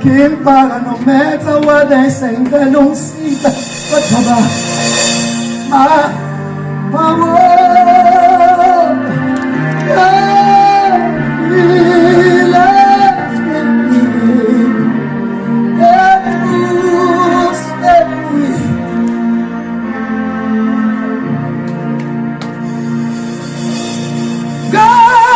Can't buy no matter what they say, they don't see that. But my world, he left me, set me. God,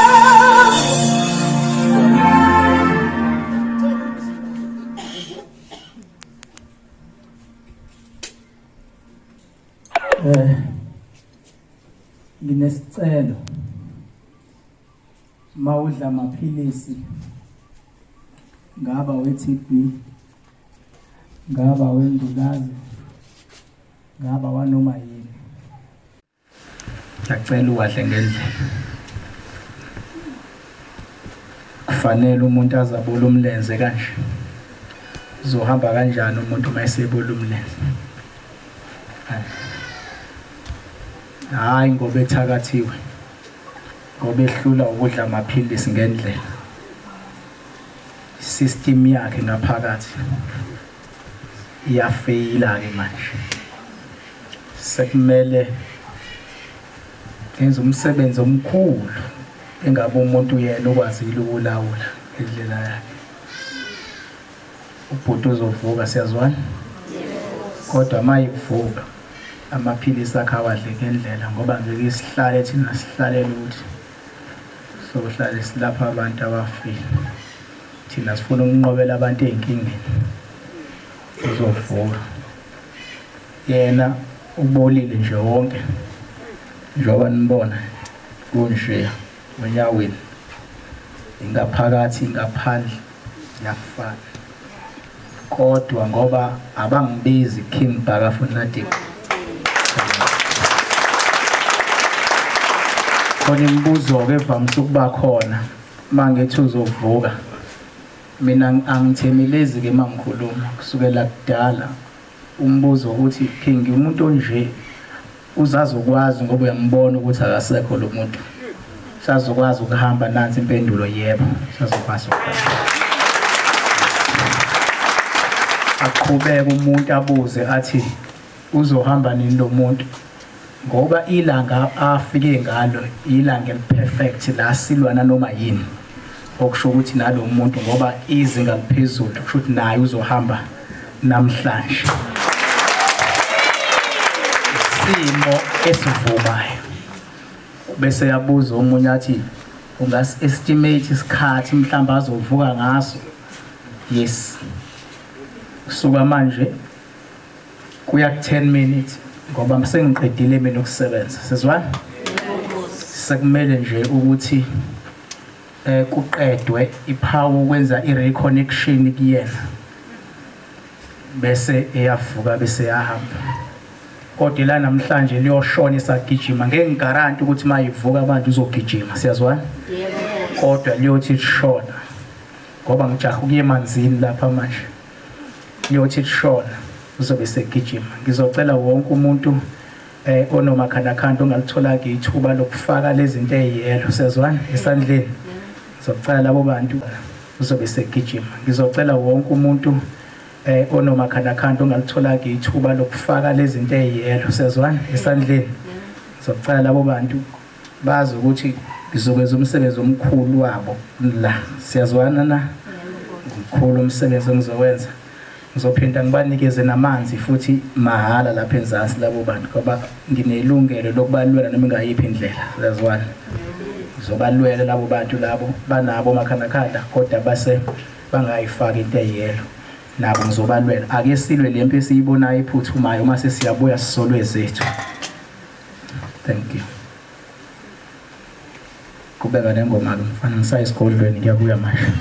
nginesicelo mawudla amaphilisi ngaba we-TB ngaba wendulazi ngaba wanoma yini ngiyacela uwahle ngendlela kufanele umuntu azabula umlenze kanje uzohamba kanjani umuntu mayesebula umlenze hayi ngoba ethakathiwe ngoba ehlula ukudla amaphilisi ngendlela system yakhe ngaphakathi iyafeyila ke manje sekumele enze umsebenzi omkhulu engabe umuntu yena okwazile ukulawula indlela yakhe ubhuti uzovuka siyazwana kodwa mayivuka amaphilisi akhe awadle ngendlela ngoba ngeke isihlale thina sihlalela ukuthi sohlale silapha abantu abafile thina sifuna ukunqobela abantu ezinkingeni uzovuka yena ubolile nje wonke njengoba nibona kunje onyaweni ingaphakathi ingaphandle yafana kodwa ngoba abangibizi King Bakafunadi khona imibuzo-ke evamise ukuba khona mangithi uzovuka mina angithemelezi-ke mangikhuluma kusukela kudala umbuzo ukuthi King umuntu onje uzazokwazi ngoba uyambona ukuthi akasekho lo muntu sazokwazi ukuhamba nansi impendulo yebo sazokwazi aqhubeka umuntu abuze athi uzohamba nini lo muntu ngoba ilanga afike ngalo ilanga eliperfect la silwana noma yini okusho ukuthi nalo muntu ngoba izinga liphezulu kusho ukuthi naye uzohamba namhlanje simo esivumayo bese yabuza omunye athi ungasi-estimate isikhathi mhlawumbe azovuka ngaso yes kusuka manje kuya 10 minutes ngoba sengiqedile mina ukusebenza sizwana sekumele nje ukuthi kuqedwe ipower ukwenza ireconnection kuyena bese eyavuka bese yahamba kodwa la namhlanje liyoshona isagijima ngeke ngigaranti ukuthi mayivuka manje uzogijima siyazwana kodwa liyothi lishona ngoba ngijaha ukuye emanzini lapha manje liyothi lishona uzobe segijima ngizocela wonke umuntu onomakhandakhanda ongalithola-ke ithuba lokufaka lezi zinto eyiyelo siyazwana esandleni ngizocela labo bantu uzobe segijima ngizocela wonke umuntu onomakhandakhanda ongalithola-ke ithuba lokufaka lezi zinto eyiyelo siyazwana esandleni ngizocela labo bantu bazi ukuthi ngizokwenza umsebenzi omkhulu wabo la siyazwana na umkhulu umsebenzi engizowenza ngizophinda ngibanikeze namanzi futhi mahala lapha enzansi labo bantu ngoba nginelungelo lokubalwela noma ingayiphi indlela siyazwana ngizobalwela labo bantu labo banabo omakhandakhanda kodwa base bangayifaki into eyelo nabo ngizobalwela ake silwe lempi esiyibonayo iphuthumayo mase siyabuya sisolwe zethu thank you kubeka nengoma ke mfana ngisayisikolweni ngiyabuya manje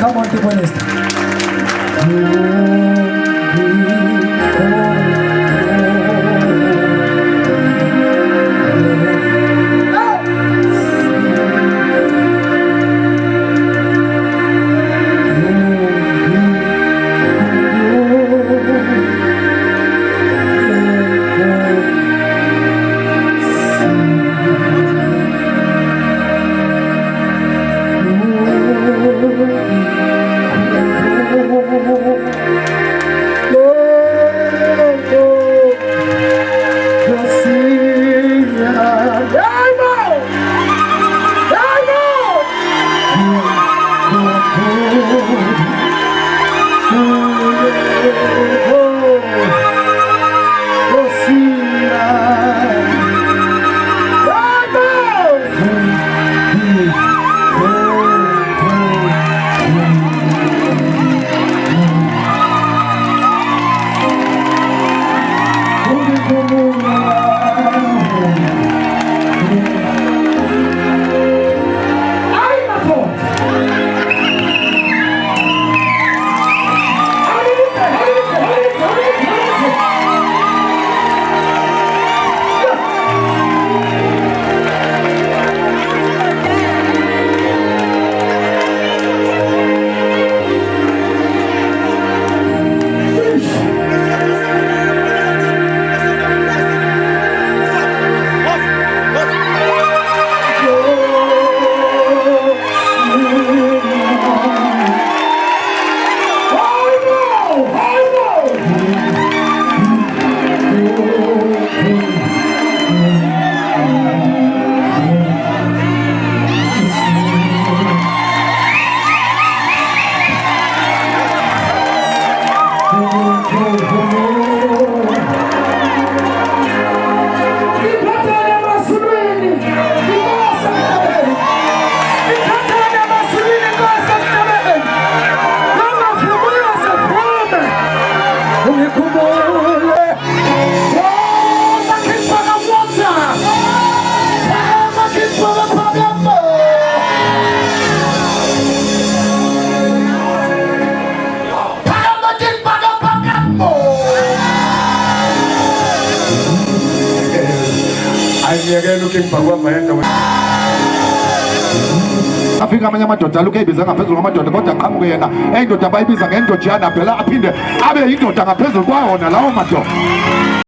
Come on, keep on afika amanye amadoda alukhe ebiza ngaphezulu kwamadoda kodwa aqhamuke yena endoda abayibiza ngendojana phela aphinde abe yindoda ngaphezulu kwawona lawo madoda.